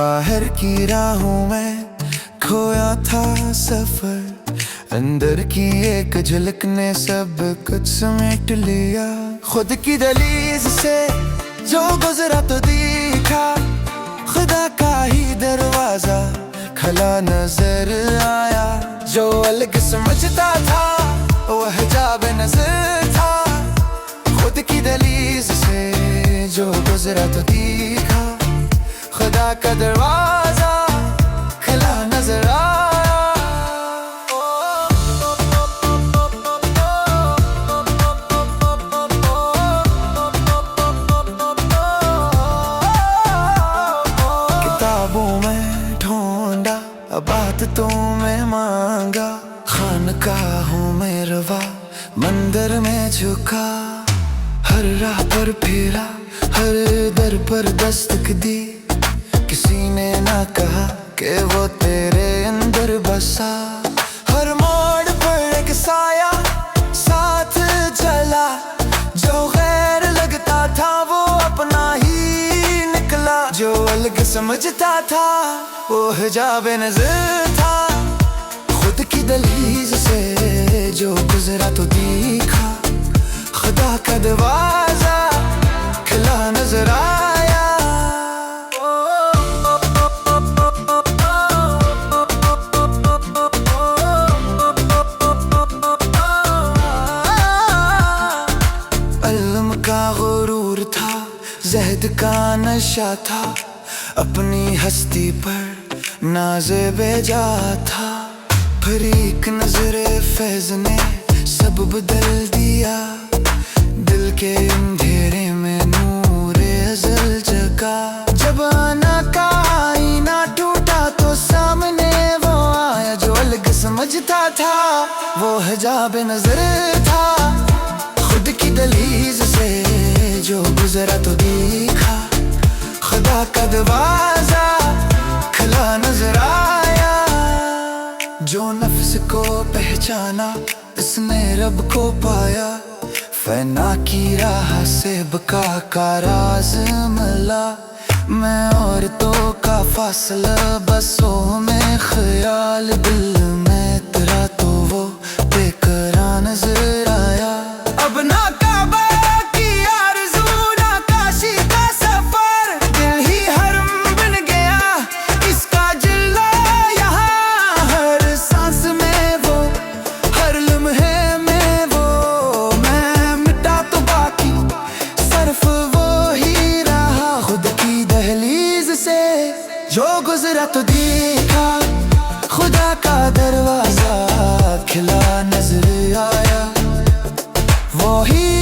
बाहर की राहों में खोया था सफर, अंदर की एक झलक ने सब कुछ समेट लिया। खुद की दहलीज से जो गुजरा तो दिखा, खुदा का ही दरवाजा खुला नजर आया। जो अलग समझता था वह जाब नजर था, खुद की दहलीज से जो गुजरा तो दिखा, खुदा का दरवाजा खुला नजर आया। किताबों में ढूंढा बातों में मांगा, खानकाहों में रवा मंदिर में झुका। हर राह पर फेरा, हर दर पर दस्तक दी, किसी ने ना कहा कि वो तेरे अंदर बसा। हर मोड़ पर एक साया साथ चला, जो गैर लगता था वो अपना ही निकला। जो अलग समझता था वो हिजाब नजर था, खुद की दहलीज से जो गुजरा तो दिखा, खुदा का दरवाजा खुला नजर आया। इल्म का गुरूर था, ज़हद का नशा था, अपनी हस्ती पर नाज़े बेजा था। फिर एक नजरे फैज़ ने सब बदल दिया, दिल के अंधेरे में नूरे अज़ल जगा। जब आना का आईना टूटा तो सामने वो आया, जो अलग समझता था वो हिजाब नजर था। खुद की दहलीज से जो गुजरा तो दिखा, खुदा का दरवाजा खुला नजर आया। जो नफ्स को पहचाना इसने रब को पाया, फना की राह से बका का राज मिला। मैं औरतों का फासला बसों में ख्याल, दिल में तेरा तो वो बेकरार नजर आया। अब ना काबा की आरज़ू ना काशी का सफर, दिल ही हरम बन गया इसका जिल्ला यहाँ। हर सांस में वो, हर लम्हे में वो, मैं मिटा तो बाकी सिर्फ वो ही रहा। खुद की दहलीज से जो गुजरा तो दिखा, खुदा का दरवाजा खिला नजर आया। वो ही